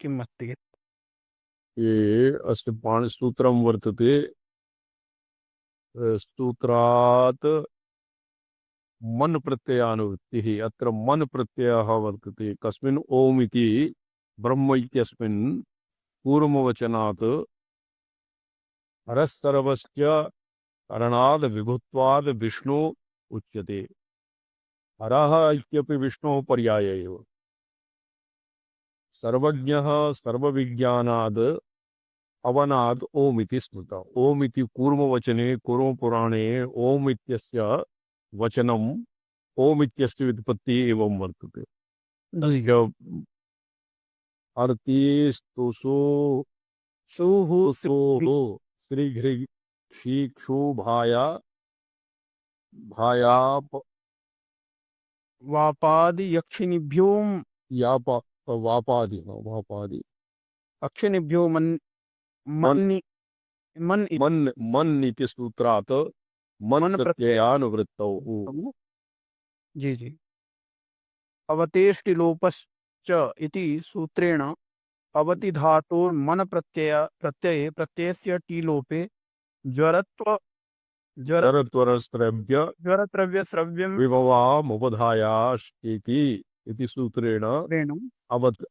किम् अस्ति? ये अस्य पाणिसूत्रं वर्तते। सूत्रात् मन प्रत्ययानुवृत्तिः। अत्र मन प्रत्ययः वर्तते कस्मिन् ओम इति ब्रह्म इत्यस्मिन् पूर्ववचनात् हरस्तरवस्य करणाद् विभुत्वाद् विष्णु उच्यते। हरः इत्यपि विष्णोः पर्याय एव। सर्वज्ञः सर्वविज्ञानाद् अवनाद् ओम इति स्मृतः। ओम इति कूर्मवचने कूर्मपुराणे ओम इत्यस्य वचनम् ओम इत्यस्य व्युत्पत्तिः एवं वर्तते। तस्य अर्तिस्तुसु श्रीघ्रि शीक्षु भाया वापादि यक्षिनिभ्यो वापादि अक्षिनिभ्यो मन इति सूत्रात् मन प्रत्ययानुवृत्तौ। जी जी। अवतेष्टिलोपश्च इति सूत्रेण अवति धातोर्मन प्रत्ययस्य टीलोपे ज्वरत्रव्य श्रव्यं विभवामुपधायाश्चेति इति सूत्रेण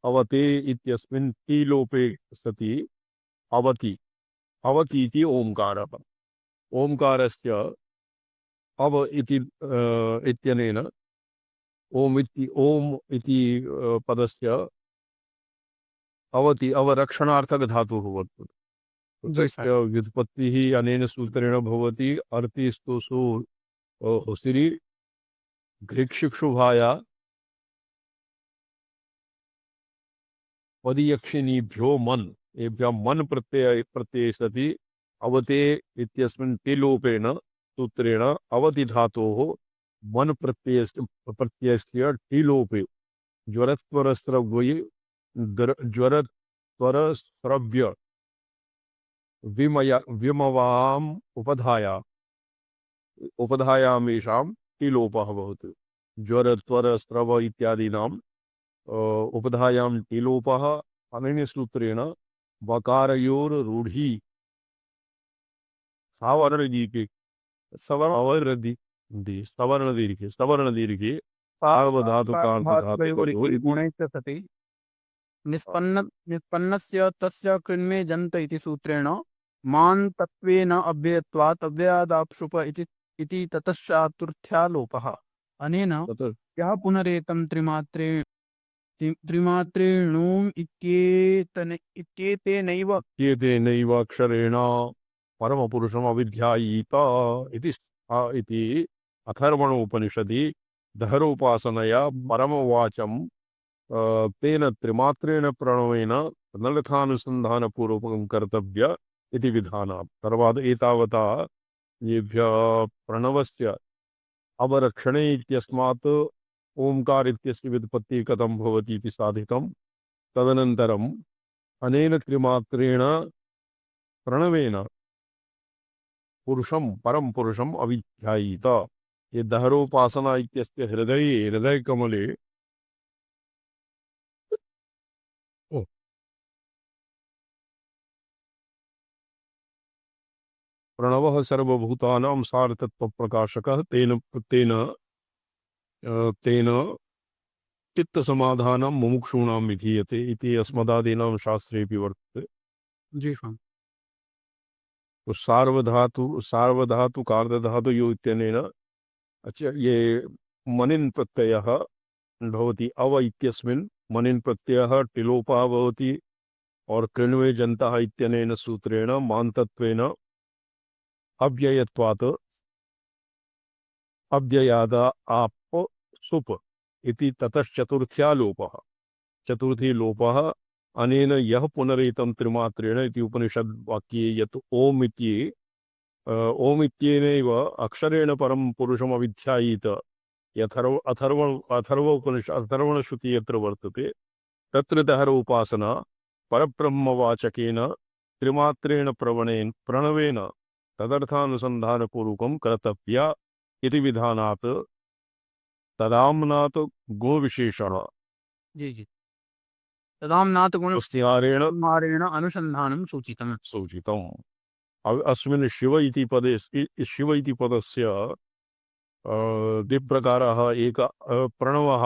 अवते इत्यस्मिन् टीलोपे सति अवति इति ओंकारः। ओंकारस्य अव इति इत्यनेन ओम इति पदस्य अवति अवरक्षणार्थक धातुः वर्तते। जी तस्य व्युत्पत्तिः अनेन सूत्रेण भवति अर्तिस्तुषु हुसिरि घृक्षिक्षुभाया पदीयक्षिणीभ्यो मन एभ्यः मन प्रत्यय सति अवते इत्यस्मिन् टिलोपेन सूत्रेण अवति धातोः मन प्रत्ययस्य टिलोपे ज्वरत्वरस्रव्ये ज्वरत्वरस्रव्य विमवाम उपधायामेषां टिलोपः भवति। ज्वरत्वरस्रव इत्यादीनां उपधायां टिलोपः अनेन सूत्रेण वकारयोर्रूढि सावर्णदीर्घे सवर्णदीर्घे सार्वधातुकार्धधातुकयोः गुणैश्च सति निष्पन्नस्य तस्य कृन्मे जन्त इति सूत्रेण मान तत्वेन अव्ययत्वात् अव्ययादाप्सुप इति ततश्चातुर्थ्यालोपः। अनेन यः पुनरेतं त्रिमात्रेणुम् इत्येतेनैव इत्येतेनैव अक्षरेण परमपुरुषम् अविध्यायीत इति अथर्वणोपनिषदि दहरोपासनया परमवाचम् तेन त्रिमात्रेण प्रणवेन नलथानुसन्धानपूर्वकं कर्तव्य इति विधानात्। తర్వాత एतावता येभ्यः प्रणवस्य अवरक्षणे इत्यस्मात् ओंकार इत्यस्य व्युत्पत्तिः कथं भवति इति साधितं। तदनन्तरम् अनेन त्रिमात्रेण प्रणवेन पुरुषं परम पुरुषम् अविध्यायीत। ये दहरोपासना इत्यस्य हृदयकमले प्रणवः सर्वभूतानां सारतत्वप्रकाशकः तेन तेन तेन चित्तसमाधानं मुमुक्षूणां विधीयते इति अस्मदादीनां शास्त्रेऽपि वर्तते। जी हाँ तो सार्वधातु कार्धधातुयो इत्यनेन अच्छा ये मनिन् प्रत्ययः भवति। अव इत्यस्मिन् मनिन् प्रत्ययः टिलोपः भवति और कृण्वे जन्तः इत्यनेन सूत्रेण मान्तत्वेन अव्ययत्वात् अव्ययाद आप सुप इति ततश्चतुर्थ्या लोपः। चतुर्थी लोपः अनेन यः पुनरेतं त्रिमात्रेण इति उपनिषद् वाक्ये यत् ओम इति ओम इत्येनैव अक्षरेण परम पुरुषम् अविध्यायीत अथर्वणश्रुति यत्र वर्तते तत्र दहर उपासना परब्रह्मवाचकेन त्रिमात्रेण प्रणवेन तदर्थानुसन्धानपूर्वकं कर्तव्या इति विधानात् तदाम्नात् गोविशेषः जी जी तदाम्नात् अस्त्यारेण गुणमारेण अनुसन्धानं सूचितम्। सूचितम्। अस्मिन् शिव इति पदे शिव इति पदस्य द्विप्रकारः। एक प्रणवः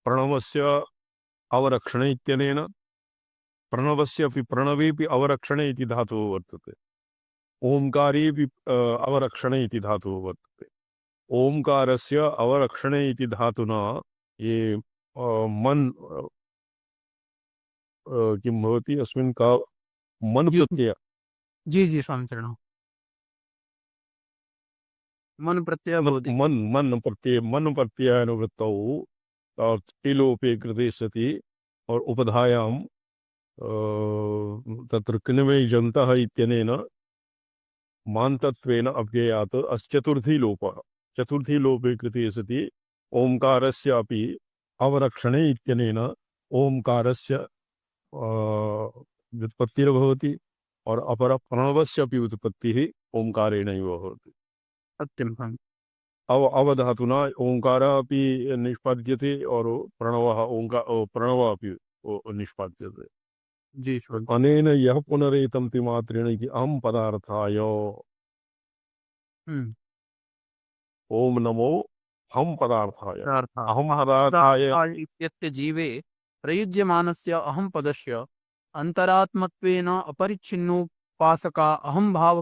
प्रणवस्य अवरक्षणे इत्यनेन प्रणवस्यपि प्रणवेपि अवरक्षणे इति धातुः वर्तते। ओंकारेपि अवरक्षणे इति धातुः वर्तते। ओंकारस्य अवरक्षणे इति धातुना ये मन किं भवति अस्मिन् का मन प्रत्यय जी जी स्वामी शरणं मन प्रत्यय भवति। मन प्रत्ययानुवृत्तौ टिलोपे कृते सति और उपधायां तत्र कृण्वे जन्तः इत्यनेन मान्तत्वेन अव्ययात् चतुर्थी लोपः। चतुर्थी लोपे कृते सति ओंकारस्य अपि अवरक्षणे इत्यनेन ओंकारस्य व्युत्पत्तिर्भवति और अपर प्रणवस्य अपि उत्पत्तिः ओंकारेणैव भवति। सत्यं अवधातुना ओंकार अपि निष्पाद्यते और प्रणव अपि निष्पाद्यते। जी स्वामी अनेन यः पुनरेतं त्रिमात्रेण इति अहं पदार्थाय ओम नमो हम पदार्थाय अहम पदार्थाय इत्यस्य जीवे प्रयुज्यमानस्य अहं पदस्य अंतरात्मत्वेन अपरिच्छिन्नोपासका अहं भाव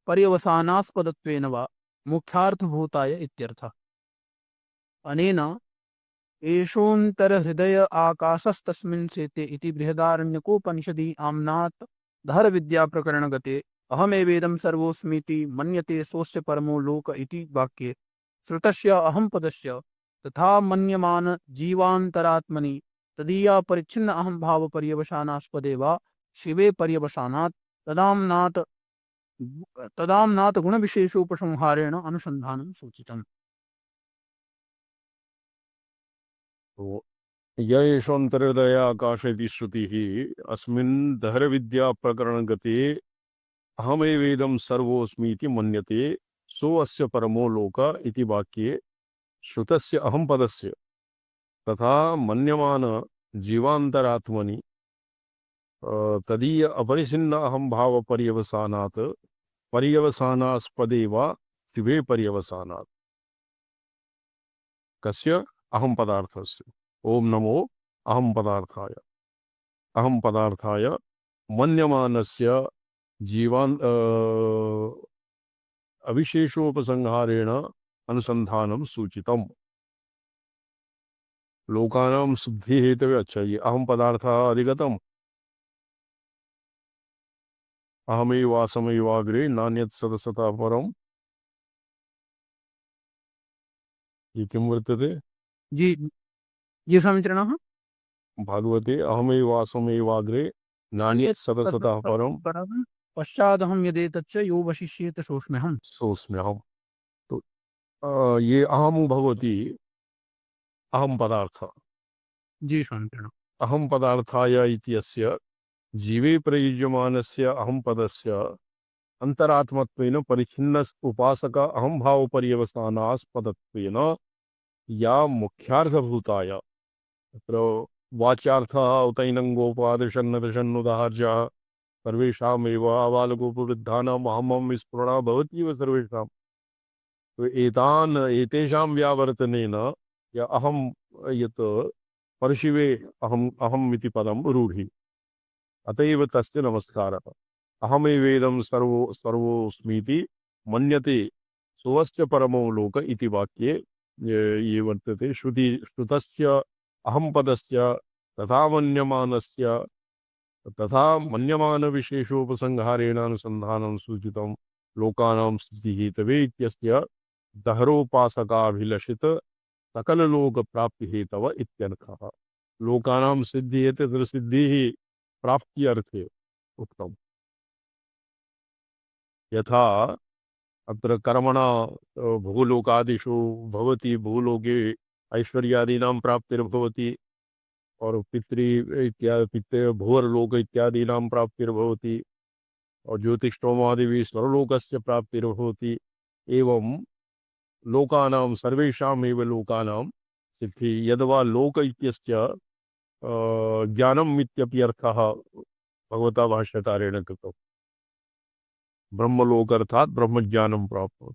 पर्यवसानास्पदत्वेन वा मुख्यार्थभूताय इत्यर्थः। अनेन एषोऽन्तरहृदय आकाशस्तस्मिन् सेते इति बृहदारण्यकोपनिषदि आम्नात् धरविद्याप्रकरणगते अहमेवेदं सर्वोऽस्मीति मन्यते सोऽस्य परमो लोक इति वाक्ये श्रुतस्य अहं पदस्य तथा मन्यमान जीवान्तरात्मनि तदीया परिच्छिन्न अहं भावपर्यवसानास्पदे वा शिवे पर्यवसानात् तदाम्नात् तदाम्नात् गुणविशेषोपसंहारेण अनुसन्धानं सूचितम्। तो य एषोऽन्तर्हृदय आकाश इति श्रुतिः अस्मिन् दहरविद्याप्रकरणगते अहमेवेदं सर्वोऽस्मीति मन्यते सो अस्य परमो लोक इति वाक्ये श्रुतस्य अहं पदस्य तथा मन्यमान जीवान्तरात्मनि तदीय अपरिचिन्न अहं भाव पर्यवसानात् पर्यवसानास्पदे वा शिवे पर्यवसानात् कस्य अहं पदार्थस्य ओम नमो अहं पदार्थाय मन्यमानस्य जीवान् अविशेषोपसंहारेण अनुसंधानं सूचितम्। लोकानां सिद्धि हेतवे अच्छा ये अहम पदार्थः अधिगतम् अहमेवासमेवाग्रे नान्यत् सदसतः परम् ये किं वर्तते जी जी स्वामिचरणः। भागवते अहमेवासमेवाग्रे नान्यत् सदसतः परम् पश्चादहं यदेतच्च यो वशिष्येत सोऽस्म्यहम्। सोऽस्म्यहम्। तो ये अहम भवति अहम पदार्थ जी स्वामिचरणः। अहम पदार्थाय इत्यस्य जीवे प्रयुज्यमानस्य अहम पदस्य अंतरात्मत्वेन परिच्छिन्न उपासक अहम भाव पर्यवसानास्पदत्वेन या मुख्यार्थभूताय तत्र वाच्यार्थः उतैनं गोपादशन्नदशन्नुदाहर्यः सर्वेषामेव आबालगोपवृद्धानाम् अहमहं विस्फुरणा भवत्येव सर्वेषाम्। तो एतान् एतेषां व्यावर्तनेन या अहं यत् परशिवे अहम् इति पदं रूढि अतएव तस्य नमस्कारः। अहमेवेदं सर्वोऽस्मीति मन्यते सोऽस्य परमो लोक इति वाक्ये ये वर्तते श्रुतस्य अहं पदस्य तथा मन्यमानस्य तथा मन्यमानविशेषोपसंहारेण अनुसन्धानं सूचितं लोकानां सिद्धिहेतवे इत्यस्य दहरोपासकाभिलषित सकललोकप्राप्तिहेतव इत्यर्थः। लोकानां सिद्धिहेते तत्र सिद्धिः प्राप्त्यर्थे उक्तम्। यथा अत्र कर्मणा भूलोकादिषु भवति भूलोके ऐश्वर्यादीनां प्राप्तिर्भवति और पितृ भुवर्लोक इत्यादीनां प्राप्तिर्भवति और ज्योतिष्ठोमादिभिः स्वरलोकस्य प्राप्तिर्भवति। एवं लोकानां सर्वेषामेव लोकानां सिद्धि यद्वा लोक इत्यस्य ज्ञानम् इत्यप्यर्थः भगवता भाष्यकारेण कृतम्। ब्रह्मलोक अर्थात ब्रह्मज्ञानं प्राप्त।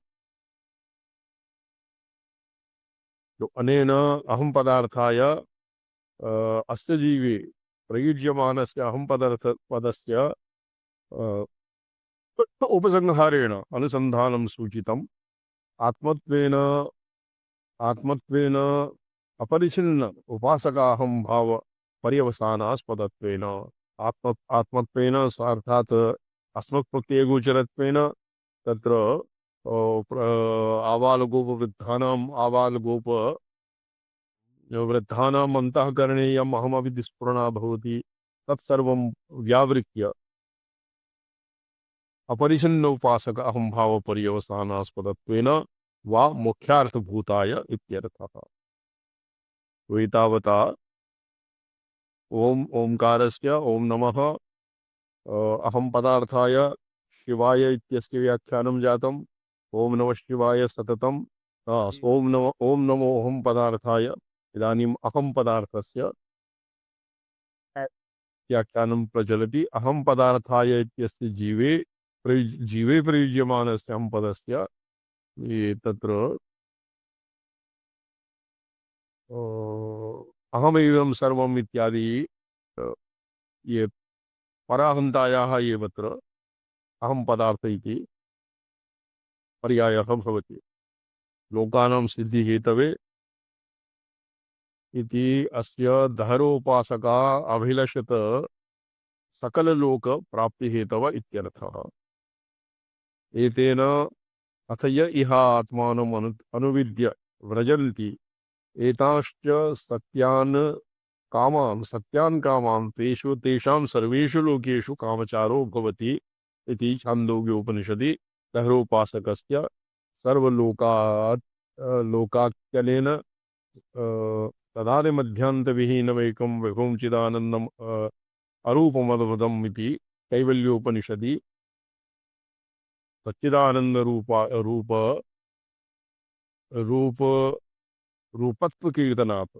तो अनेन अहम पदार्थाय अस्य जीवे प्रयुज्यमानस्य अहम पदस्य उपसंहारेण अनुसंधानं सूचितम्। आत्मत्वेन अपरिचिन्न उपासकाहं भाव पर्यवसानास्पदत्वेन आत्मत्वेन अर्थात् अस्मत्प्रत्ययगोचरत्वेन तत्र आबालगोप वृद्धानाम् अन्तःकरणे यम् अहमविस्फुरणा भवति तत्सर्वं व्यावृत्य अपरिचिन्न उपासक अहं भाव पर्यवसानास्पदत्वेन वा मुख्यार्थभूताय इत्यर्थः। एतावता ओंकारस्य ओम नमः अहम पदार्थाय शिवाय इत्यस्य व्याख्यानं जातम्। ओम नमः शिवाय सततम्। ओम नमो अहम पदार्थाय इदानीम् अहम पदार्थस्य व्याख्यानं प्रचलति। अहम पदार्थाय इत्यस्य जीवे प्रयुज्यमानस्य अहम पदस्य तत्र अहमेवं सर्वम् इत्यादि ये पराहन्तायाः एव तत्र अहम पदार्थ इति पर्यायः भवति। लोकानां सिद्धिहेतवे इति अस्य दहरोपासका अभिलषत सकललोक प्राप्तिहेतव इत्यर्थः। एतेन अथ य इह आत्मानम् अनुविद्य व्रजन्ति एताश्च सत्यान् कामान् तेषु तेषां सर्वेषु लोकेषु कामचारो भवति इति छान्दोग्योपनिषदि दहरोपासकस्य सर्वलोकात् लोकाख्यलेन तदादिमध्यान्तविहीनमेकं विभुं चिदानन्दम् अरूपमद्भुतम् इति कैवल्योपनिषदि सच्चिदानंद रूप रूपत्व कीर्तनात्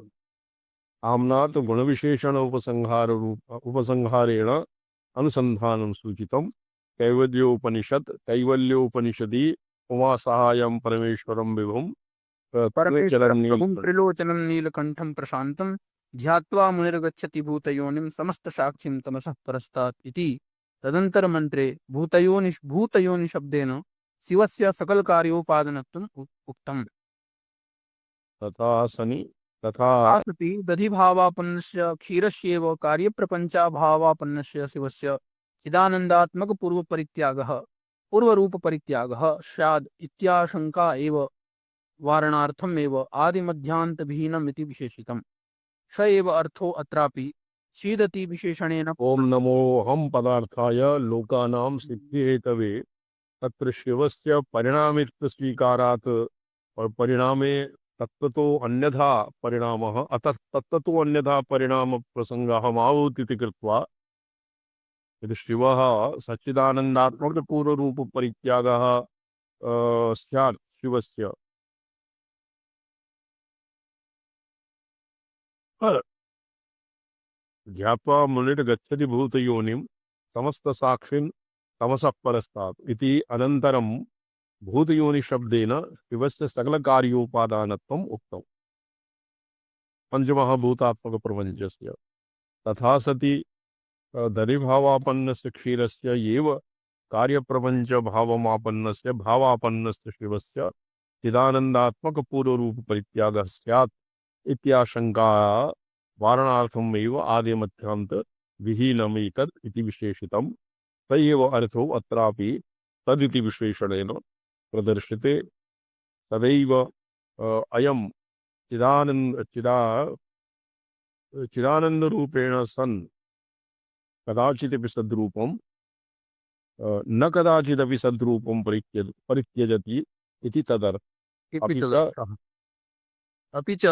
आम्नात् गुणविशेषण उपसंहारेण अनुसंधानं सूचितं कैवल्योपनिषदि उमासहायं परमेश्वरं विभुं परमेश्वरं त्रिलोचनं नीलकण्ठं प्रशान्तं ध्यात्वा मुनिर्गच्छति भूतयोनिं समस्तसाक्षिं तमसः परस्तात् इति तदन्तरमन्त्रे भूतयोनि शब्देन शिवस्य सकलकार्योपादनत्वम् उक्तम्। तथा सनि तथा सति दधिभावापन्नस्य क्षीरस्येव कार्यप्रपञ्चाभावापन्नस्य शिवस्य चिदानन्दात्मकपूर्वपरित्यागः पूर्वरूपपरित्यागः स्याद् इत्याशङ्का एव वारणार्थमेव आदिमध्यान्तविहीनम् इति विशेषितम्। स एव अर्थो अत्रापि सीदति विशेषणेन। ओम नमो हम पदार्थाय लोकानां सिद्धिहेतवे तत्र शिवस्य परिणामित्व स्वीकारात् और परिणामे तत्त्वतो अन्यथा परिणामः अतः तत्त्वतो अन्यथा परिणाम प्रसंगः मावूतिति कृत्वा यदि शिवः सच्चिदानन्दात्मक पूर्वरूप परित्यागः स्यात् शिवस्य ध्यात्वा मुनिर्गच्छति भूतयोनिं समस्तसाक्षिं तमसः परस्तात् इति अनन्तरं भूतयोनि शब्देन शिवस्य सकलकार्योपादानत्वम् उक्तम् पंचमहाभूतात्मकप्रपञ्चस्य। तथा सति दरिभावापन्नस्य क्षीरस्य एव कार्यप्रपञ्चभावमापन्नस्य भावापन्नस्य शिवस्य चिदानन्दात्मकपूर्वरूपपरित्यागः स्यात् इत्याशङ्का वारणार्थमेव आदिमध्यान्त विहीनमेतत् इति विशेषितं। स एव अर्थो अत्रापि तदिति विशेषणेन प्रदर्शिते। तदैव अयं चिदानन्दरूपेण सन् कदाचिदपि सद्रूपं न कदाचिदपि सद्रूपं परित्यजति इति तदर्थ। अपि च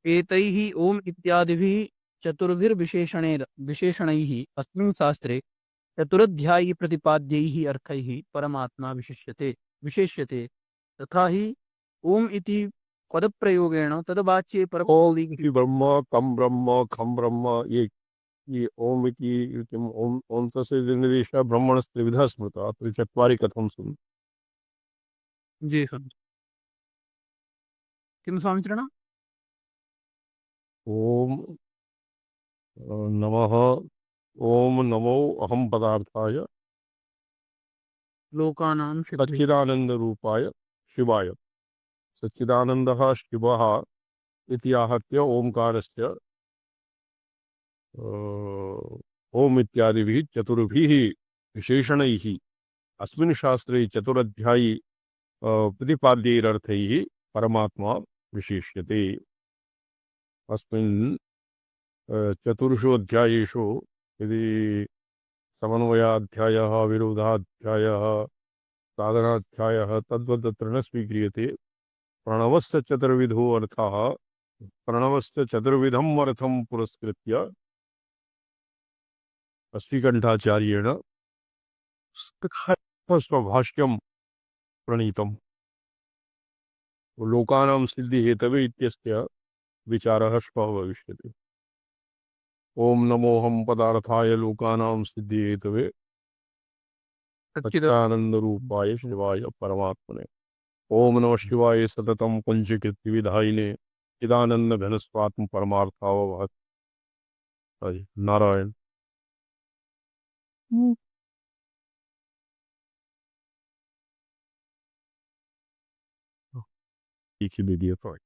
एतैः ओम इत्यादिभिः विशेषणैः अस्मिन् शास्त्रे चतुरध्यायी प्रतिपाद्यैः अर्थैः परमात्मा विशेष्यते तथा हि ओम इति पदप्रयोगेण तद्वाच्ये ओम इति ब्रह्म कम ब्रह्म खम ब्रह्म ये ओम इति किम् ओम तस्य निर्देशः ब्रह्मणस्त्रिविधः स्मृतः अत्र चत्वारि कथं सन्ति। जी सर किं स्वामिचरण ओम नमः ओम नमो अहम पदार्थाय लोकानां सच्चिदानंद रूपाय शिवाय। सच्चिदानन्दः शिवः इति आहत्य ओंकारस्य ओम इत्यादिभिः चतुर्भिः विशेषणैः अस्मिन् शास्त्रे चतुरध्यायी प्रतिपाद्यैरर्थैः परमात्मा विशेष्यते। अस्मिन् चतुर्षु अध्यायेषु यदि समन्वयाध्यायः विरोधाध्यायः साधनाध्यायः तद्वदत्र न स्वीक्रियते। प्रणवस्य चतुर्विधो अर्थः प्रणवस्य चतुर्विधम् अर्थं पुरस्कृत्य श्रीकण्ठाचार्येण स्वभाष्यं प्रणीतम्। लोकानां सिद्धिहेतवे इत्यस्य विचारः श्वः भविष्यति। ओम नमोऽहं पदार्थाय लोकानां सिद्धिहेतवे सच्चिदानन्दरूपाय शिवाय परमात्मने। ओम नमः शिवाय सततं पंचकृत्यविधायिने चिदानंद घनस्वात्म परमार्थावभास। नारायण। Each immediate point.